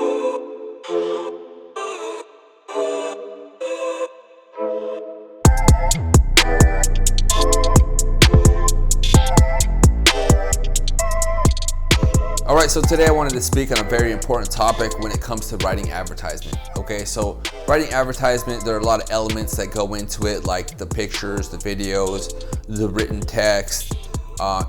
All right, so today I wanted to speak on a very important topic when it comes to writing advertisement. Okay, so writing advertisement, there are a lot of elements that go into it, like the pictures, the videos, the written text,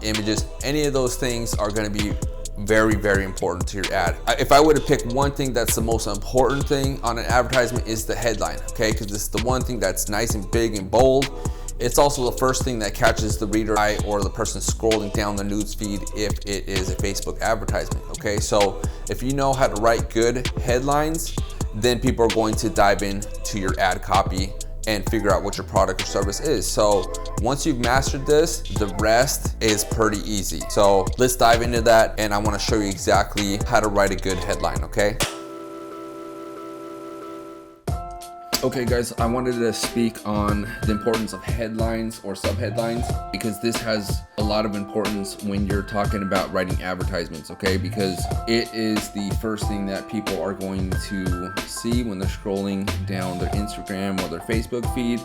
images. Any of those things are going to be very, very important to your ad. If I were to pick one thing that's the most important thing on an advertisement is the headline, okay? Because it's the one thing that's nice and big and bold. It's also the first thing that catches the reader eye or the person scrolling down the news feed if it is a Facebook advertisement, okay? So if you know how to write good headlines, then people are going to dive into your ad copy and figure out what your product or service is. So once you've mastered this, the rest is pretty easy. So let's dive into that, and I wanna show you exactly how to write a good headline, okay? Okay guys, I wanted to speak on the importance of headlines or subheadlines, because this has a lot of importance when you're talking about writing advertisements, okay? Because it is the first thing that people are going to see when they're scrolling down their Instagram or their Facebook feed,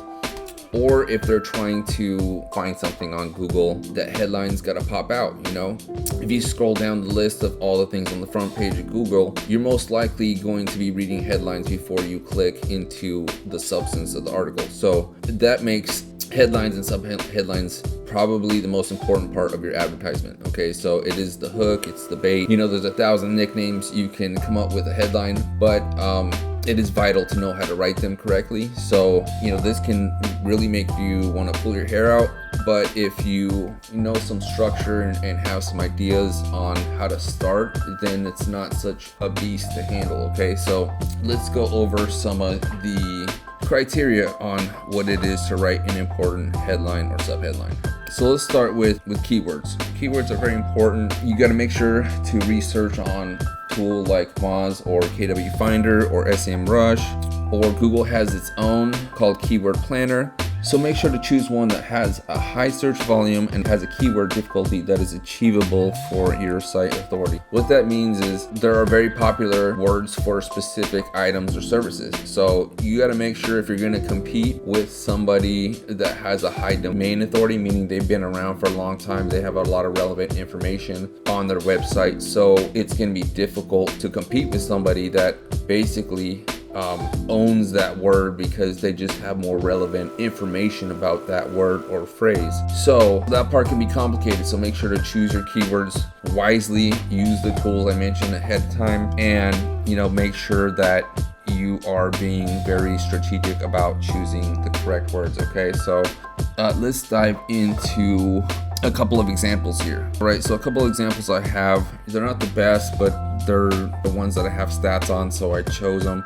or if they're trying to find something on Google, that headline's gotta pop out, you know? If you scroll down the list of all the things on the front page of Google, you're most likely going to be reading headlines before you click into the substance of the article. So that makes headlines and sub-headlines probably the most important part of your advertisement, okay? So it is the hook, it's the bait. You know, there's 1,000 nicknames you can come up with a headline, but it is vital to know how to write them correctly. So, you know, this can really make you want to pull your hair out. But if you know some structure and have some ideas on how to start, then it's not such a beast to handle, okay? So let's go over some of the criteria on what it is to write an important headline or subheadline. So let's start with keywords. Keywords are very important. You got to make sure to research on tool like Moz or KW Finder or SEMrush, or Google has its own called Keyword Planner. So make sure to choose one that has a high search volume and has a keyword difficulty that is achievable for your site authority. What that means is there are very popular words for specific items or services. So you got to make sure if you're going to compete with somebody that has a high domain authority, meaning they've been around for a long time, they have a lot of relevant information on their website. So it's going to be difficult to compete with somebody that basically owns that word because they just have more relevant information about that word or phrase. So that part can be complicated. So make sure to choose your keywords wisely, use the tools I mentioned ahead of time, and, you know, make sure that you are being very strategic about choosing the correct words, okay? So let's dive into a couple of examples here. All right, so a couple of examples I have, they're not the best, but they're the ones that I have stats on, so I chose them.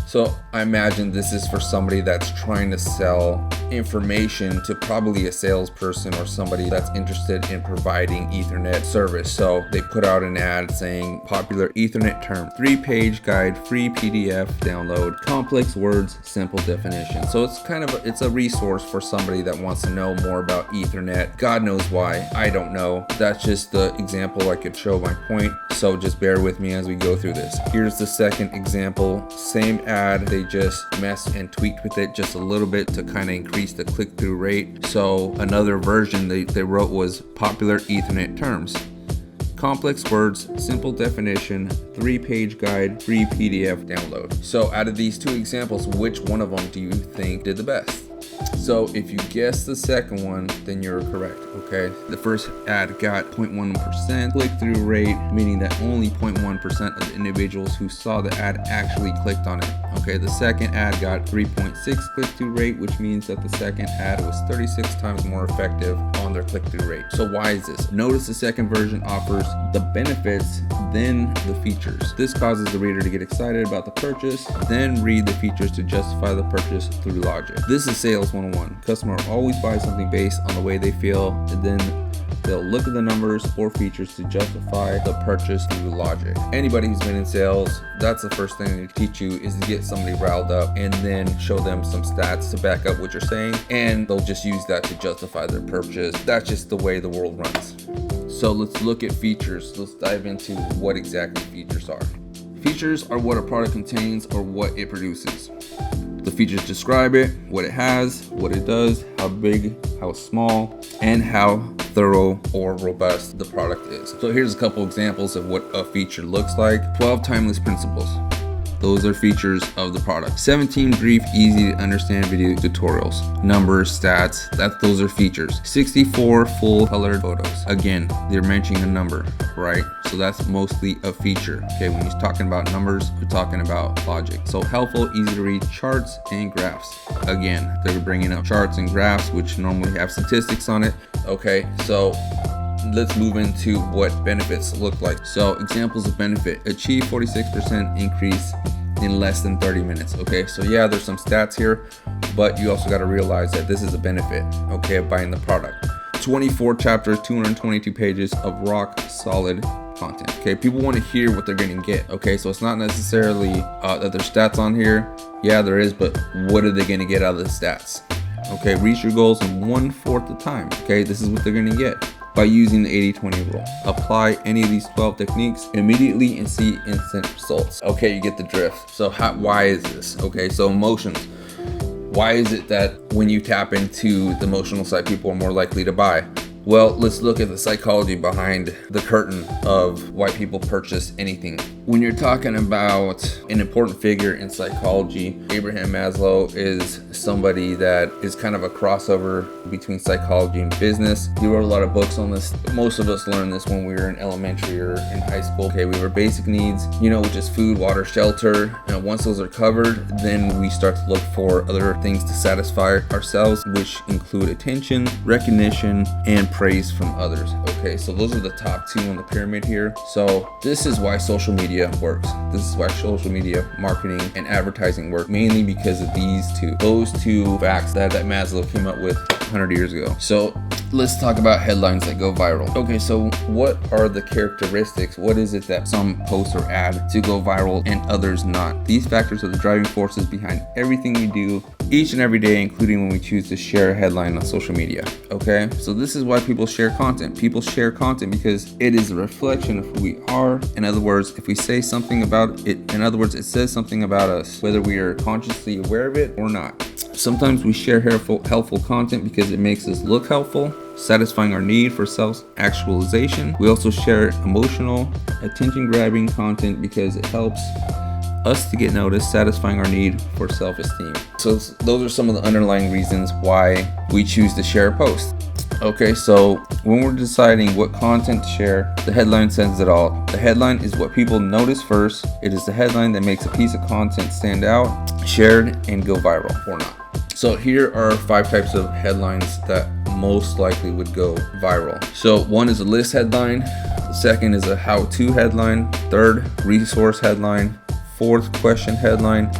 So I imagine this is for somebody that's trying to sell information to probably a salesperson or somebody that's interested in providing Ethernet service. So they put out an ad saying popular Ethernet term, 3-page guide, free PDF download, complex words, simple definition. So it's kind of it's a resource for somebody that wants to know more about Ethernet. God knows why, I don't know. That's just the example I could show my point. So just bear with me as we go through this. Here's the second example, same ad, they just messed and tweaked with it just a little bit to kind of increase the click-through rate. So another version they wrote was popular Ethernet terms, complex words, simple definition, 3-page guide, free PDF download. So out of these two examples, which one of them do you think did the best? So if you guess the second one, then you're correct, okay? The first ad got 0.1% click-through rate, meaning that only 0.1% of the individuals who saw the ad actually clicked on it, okay? The second ad got 3.6 click-through rate, which means that the second ad was 36 times more effective on their click-through rate. So why is this? Notice the second version offers the benefits, then the features. This causes the reader to get excited about the purchase, then read the features to justify the purchase through logic. This is sales 101. Customer always buys something based on the way they feel, and then they'll look at the numbers or features to justify the purchase through logic. Anybody who's been in sales, that's the first thing they teach you, is to get somebody riled up and then show them some stats to back up what you're saying, and they'll just use that to justify their purchase. That's just the way the world runs. So let's look at features. Let's dive into what exactly features are. Features are what a product contains or what it produces. The features describe it, what it has, what it does, how big, how small, and how thorough or robust the product is. So here's a couple examples of what a feature looks like. 12 timeless principles. Those are features of the product. 17 brief, easy to understand video tutorials. Numbers, stats, those are features. 64 full colored photos. Again, they're mentioning a number, right? So that's mostly a feature. Okay, when he's talking about numbers, we're talking about logic. So helpful, easy to read charts and graphs. Again, they're bringing up charts and graphs, which normally have statistics on it. Okay, so let's move into what benefits look like. So examples of benefit: achieve 46% increase in less than 30 minutes. Okay, so yeah, there's some stats here, but you also got to realize that this is a benefit, okay, of buying the product. 24 chapters, 222 pages of rock solid content. Okay, people want to hear what they're going to get. Okay, so it's not necessarily that there's stats on here. Yeah, there is, but what are they going to get out of the stats? Okay, reach your goals in 1/4 the time. Okay, this is what they're going to get by using the 80-20 rule. Apply any of these 12 techniques immediately and see instant results. Okay, you get the drift. So why is this? Okay, so emotions. Why is it that when you tap into the emotional side, people are more likely to buy? Well, let's look at the psychology behind the curtain of why people purchase anything. When you're talking about an important figure in psychology, Abraham Maslow is somebody that is kind of a crossover between psychology and business. He wrote a lot of books on this. Most of us learned this when we were in elementary or in high school. Okay, we were basic needs, which is food, water, shelter. And once those are covered, then we start to look for other things to satisfy ourselves, which include attention, recognition, and praise from others. Okay, so those are the top 2 on the pyramid here. So this is why social media works. This is why social media marketing and advertising work, mainly because of those two facts that Maslow came up with 100 years ago. So let's talk about headlines that go viral. Okay, so what are the characteristics? What is it that some post or ad to go viral and others not? These factors are the driving forces behind everything we do each and every day, including when we choose to share a headline on social media. Okay, so this is why people share content. People share content because it is a reflection of who we are. In other words, if we say something about it, it says something about us, whether we are consciously aware of it or not. Sometimes we share helpful content because it makes us look helpful, satisfying our need for self-actualization. We also share emotional, attention-grabbing content because it helps us to get noticed, satisfying our need for self-esteem. So those are some of the underlying reasons why we choose to share a post. Okay, so when we're deciding what content to share, the headline says it all. The headline is what people notice first. It is the headline that makes a piece of content stand out, shared, and go viral or not. So here are 5 types of headlines that most likely would go viral. So 1 is a list headline. The 2nd is a how-to headline. 3rd, resource headline. 4th, question headline.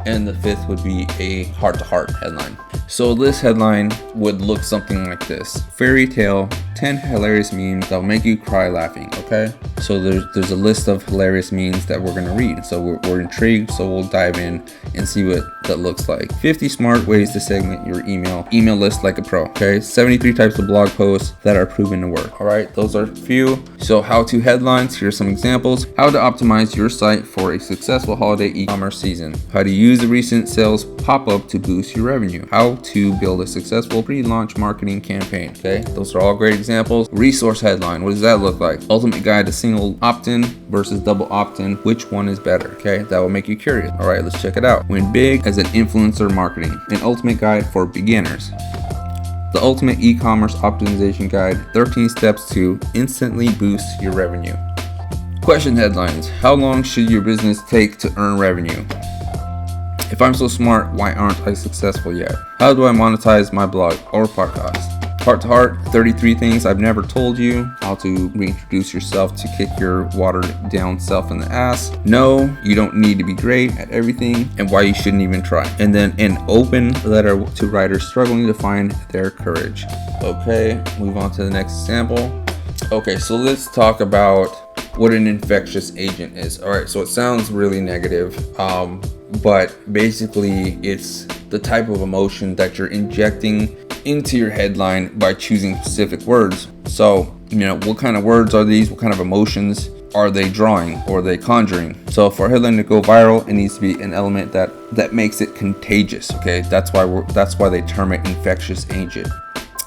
And the 5th would be a heart-to-heart headline. So this headline would look something like this: fairy tale, 10 hilarious memes that'll make you cry laughing. Okay, so there's a list of hilarious memes that we're gonna read. So we're intrigued, so we'll dive in and see what that looks like. 50 smart ways to segment your email list like a pro. Okay, 73 types of blog posts that are proven to work. All right, those are a few. So how-to headlines, here's some examples: how to optimize your site for a successful holiday e-commerce season, how to use the recent sales pop-up to boost your revenue, how to build a successful pre-launch marketing campaign. Okay, those are all great examples. Resource headline, what does that look like? Ultimate guide to single opt-in versus double opt-in, which one is better? Okay, that will make you curious. All right, let's check it out. Win big as an influencer marketing, an ultimate guide for beginners. The ultimate e-commerce optimization guide, 13 steps to instantly boost your revenue. Question headlines, how long should your business take to earn revenue? If I'm so smart, why aren't I successful yet? How do I monetize my blog or podcast? Heart to heart, 33 things I've never told you. How to reintroduce yourself to kick your watered down self in the ass. No, you don't need to be great at everything, and why you shouldn't even try. And then an open letter to writers struggling to find their courage. Okay, move on to the next example. Okay, so let's talk about what an infectious agent is. All right, so it sounds really negative, but basically it's the type of emotion that you're injecting into your headline by choosing specific words. So, what kind of words are these? What kind of emotions are they drawing or are they conjuring? So for a headline to go viral, it needs to be an element that makes it contagious. Okay, that's why they term it infectious agent.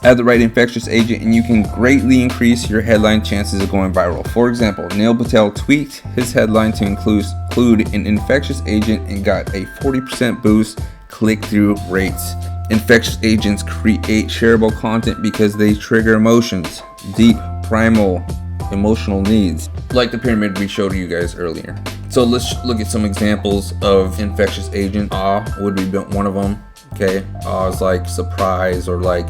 Add the right infectious agent and you can greatly increase your headline chances of going viral. For example, Neil Patel tweaked his headline to include an infectious agent and got a 40% boost click-through rates. Infectious agents create shareable content because they trigger emotions, deep, primal, emotional needs, like the pyramid we showed you guys earlier. So let's look at some examples of infectious agent. Awe would be one of them. Okay, awe is like surprise or like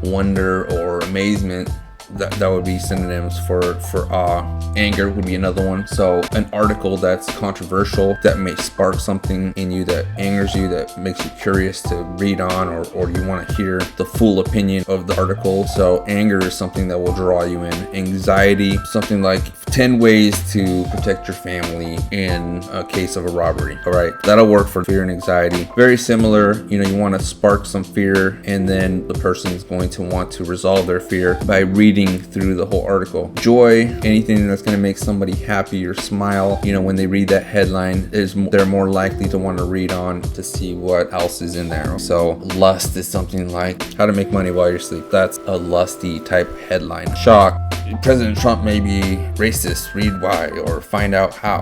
wonder or amazement. That would be synonyms for awe. Anger would be another one. So an article that's controversial, that may spark something in you that angers you, that makes you curious to read on, or you want to hear the full opinion of the article. So anger is something that will draw you in. Anxiety, something like 10 ways to protect your family in a case of a robbery. All right, that'll work for fear and anxiety. Very similar, you want to spark some fear, and then the person is going to want to resolve their fear by reading through the whole article. Joy, anything that's going to make somebody happy or smile, when they read that headline, they're more likely to want to read on to see what else is in there. So lust is something like how to make money while you're asleep. That's a lusty type headline. Shock, President Trump may be racist, read why, or find out how,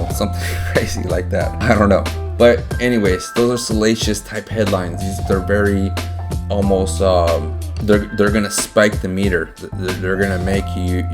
something crazy like that. I don't know. But anyways, those are salacious type headlines. They're very almost they're gonna spike the meter. They're gonna make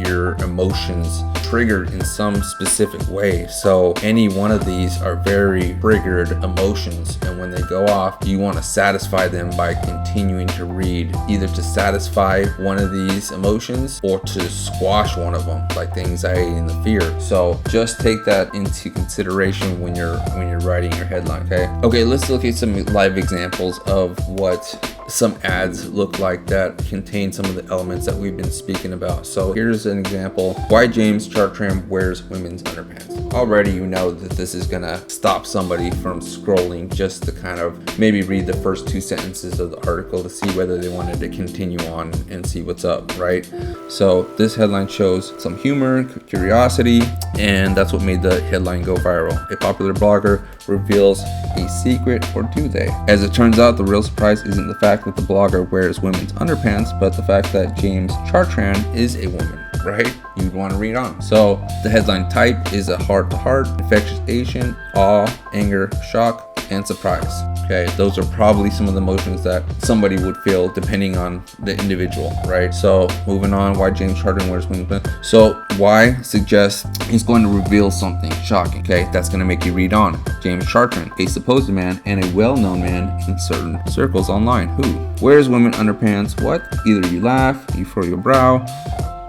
your emotions triggered in some specific way. So any one of these are very triggered emotions, and when they go off, you want to satisfy them by continuing to read, either to satisfy one of these emotions or to squash one of them, like the anxiety and the fear. So just take that into consideration when you're writing your headline. Okay, let's look at some live examples of what some ads look like that contain some of the elements that we've been speaking about. So here's an example: why James Chartrand wears women's underpants. Already you know that this is gonna stop somebody from scrolling just to kind of maybe read the first 2 sentences of the article to see whether they wanted to continue on and see what's up, right? So this headline shows some humor, curiosity, and that's what made the headline go viral. A popular blogger reveals a secret, or do they? As it turns out, the real surprise isn't the fact that the blogger wears women's underpants, but the fact that James Chartrand is a woman, right? You'd want to read on. So the headline type is a heart-to-heart, infectious agent, awe, anger, shock, and surprise. Okay, those are probably some of the emotions that somebody would feel depending on the individual, right? So moving on, why James Chartrand wears women's underpants. So why suggests he's going to reveal something shocking. Okay, that's going to make you read on. James Chartrand, a supposed man and a well-known man in certain circles online. Who wears women underpants? What? Either you laugh, you furrow your brow.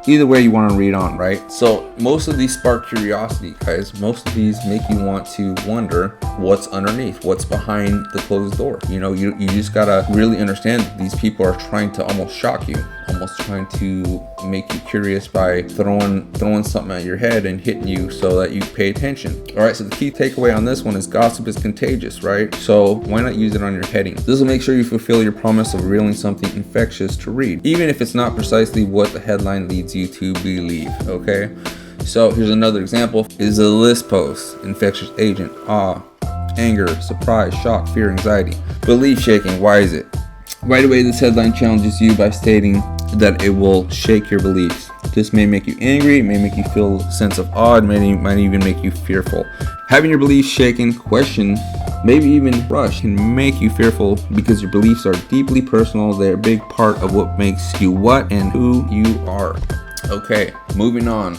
Either way, you want to read on, right? So most of these spark curiosity, guys. Most of these make you want to wonder what's underneath, what's behind the closed door. You just gotta really understand that these people are trying to almost shock you, almost trying to make you curious by throwing something at your head and hitting you so that you pay attention. All right, so the key takeaway on this one is gossip is contagious, right? So why not use it on your heading? This will make sure you fulfill your promise of revealing something infectious to read, even if it's not precisely what the headline leads you to believe. Okay, so here's another example. Is a list post: infectious agent, awe, anger, surprise, shock, fear, anxiety, belief shaking. Why is it? Right away, this headline challenges you by stating that it will shake your beliefs. This may make you angry, it may make you feel a sense of awe, it might even make you fearful. Having your beliefs shaken, questioned, maybe even crushed can make you fearful because your beliefs are deeply personal. They're a big part of what makes you what and who you are. Okay, moving on.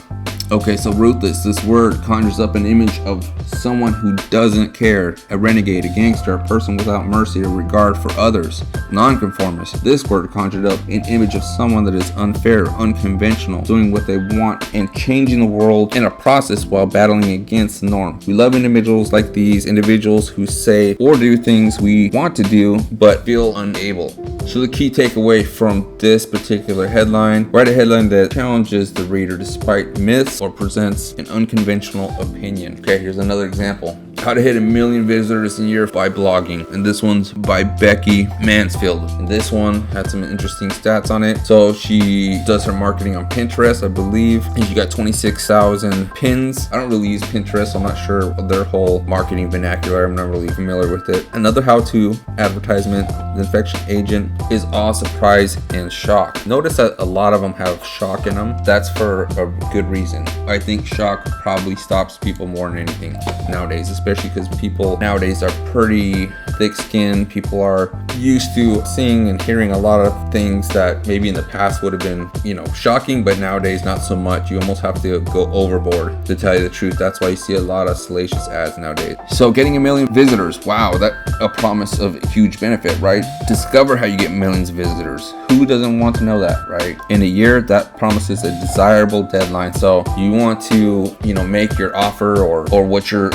Okay, so ruthless, this word conjures up an image of someone who doesn't care, a renegade, a gangster, a person without mercy or regard for others. Nonconformist, this word conjured up an image of someone that is unfair, unconventional, doing what they want and changing the world in a process while battling against the norm. We love individuals like these, individuals who say or do things we want to do but feel unable. So the key takeaway from this particular headline: write a headline that challenges the reader despite myths or presents an unconventional opinion. Okay, here's another example. How to Hit 1,000,000 Visitors a Year by Blogging. And this one's by Becky Mansfield. And this one had some interesting stats on it. So she does her marketing on Pinterest, I believe. And she got 26,000 pins. I don't really use Pinterest, so I'm not sure their whole marketing vernacular. I'm not really familiar with it. Another how-to advertisement, the Infectious Agent, is awe, surprise, and shock. Notice that a lot of them have shock in them. That's for a good reason. I think shock probably stops people more than anything nowadays, especially because people nowadays are pretty thick-skinned. People are used to seeing and hearing a lot of things that maybe in the past would have been, shocking, but nowadays not so much. You almost have to go overboard, to tell you the truth. That's why you see a lot of salacious ads nowadays. So getting 1,000,000 visitors, wow, that's a promise of huge benefit, right? Discover how you get millions of visitors. Who doesn't want to know that, right? In a year, that promises a desirable deadline. So you want to, make your offer or what you're,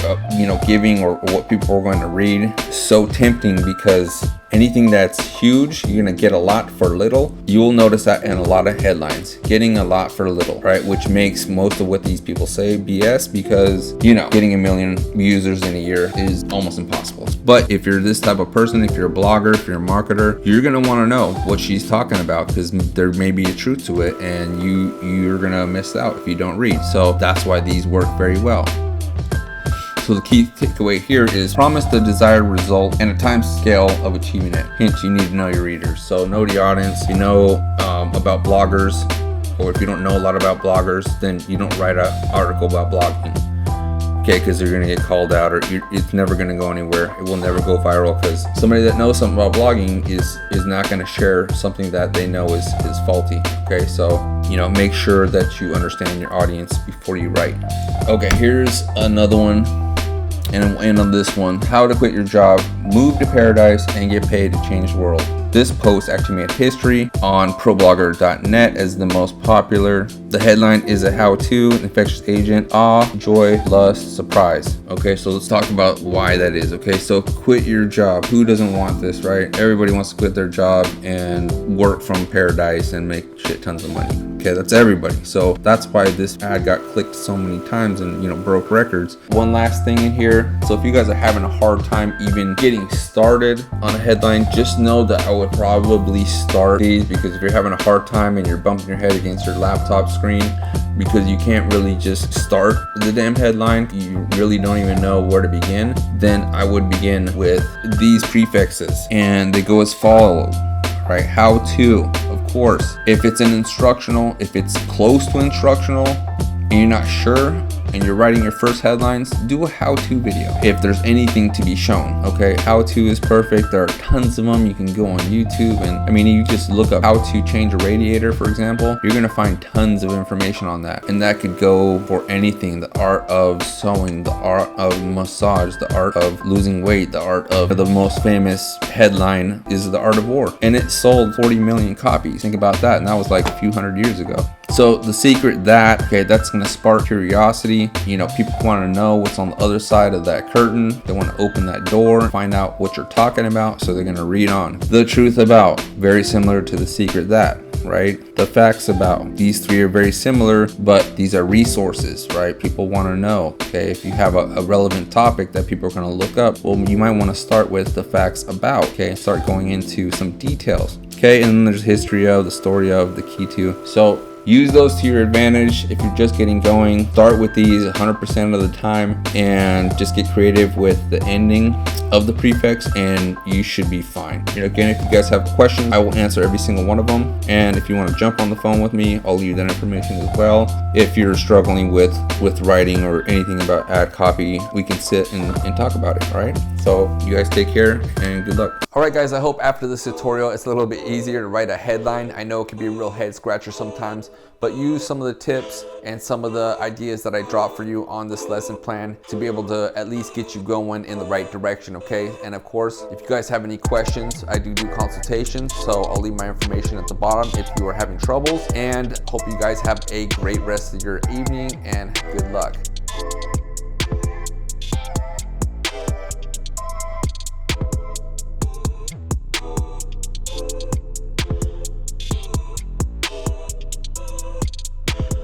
giving or what people are going to read so tempting, because anything that's huge, you're gonna get a lot for little. You will notice that in a lot of headlines, getting a lot for little, right? Which makes most of what these people say BS, because getting 1,000,000 users in a year is almost impossible. But if you're this type of person, if you're a blogger, if you're a marketer, you're gonna want to know what she's talking about, because there may be a truth to it, and you're gonna miss out if you don't read. So that's why these work very well. So the key takeaway here is promise the desired result and a time scale of achieving it. Hint, you need to know your readers. So know the audience, about bloggers, or if you don't know a lot about bloggers, then you don't write an article about blogging. Okay, because you're gonna get called out, or it's never gonna go anywhere. It will never go viral, because somebody that knows something about blogging is not gonna share something that they know is faulty. Okay, so make sure that you understand your audience before you write. Okay, here's another one. And on this one, how to quit your job, move to paradise, and get paid to change the world. This post actually made history on ProBlogger.net as the most popular. The headline is a how-to, infectious agent, awe, joy, lust, surprise. Okay, so let's talk about why that is. Okay, so quit your job. Who doesn't want this, right? Everybody wants to quit their job and work from paradise and make shit tons of money. Okay, that's everybody. So that's why this ad got clicked so many times and broke records. One last thing in here. So if you guys are having a hard time even getting started on a headline, just know that I would probably start these, because if you're having a hard time and you're bumping your head against your laptop screen because you can't really just start the damn headline, you really don't even know where to begin, then I would begin with these prefixes, and they go as follows. Right, how to, of course. If it's an instructional, if it's close to instructional and you're not sure and you're writing your first headlines, do a how-to video if there's anything to be shown. Okay, how-to is perfect. There are tons of them. You can go on YouTube, and you just look up how to change a radiator, for example. You're gonna find tons of information on that, and that could go for anything: the art of sewing, the art of massage, the art of losing weight, the art of the most famous headline is The Art of War, and it sold 40 million copies. Think about that, and that was like a few hundred years ago. So the secret that's gonna spark curiosity. People want to know what's on the other side of that curtain. They want to open that door, find out what you're talking about, so they're gonna read on. The truth about, very similar to the secret that, right? The facts about, these three are very similar, but these are resources, right? People want to know. Okay, if you have a relevant topic that people are going to look up, well, you might want to start with the facts about, okay, and start going into some details. Okay, and then there's history of, the story of, the key to. So use those to your advantage. If you're just getting going, start with these 100% of the time and just get creative with the ending of the prefix, and you should be fine. Again, if you guys have questions, I will answer every single one of them. And if you want to jump on the phone with me, I'll leave that information as well. If you're struggling with writing or anything about ad copy, we can sit and talk about it. All right, so you guys take care and good luck. All right, guys, I hope after this tutorial it's a little bit easier to write a headline. I know it can be a real head scratcher sometimes, but use some of the tips and some of the ideas that I dropped for you on this lesson plan to be able to at least get you going in the right direction. Okay, and of course, if you guys have any questions, I do consultations, so I'll leave my information at the bottom if you are having troubles. And hope you guys have a great rest of your evening, and good luck.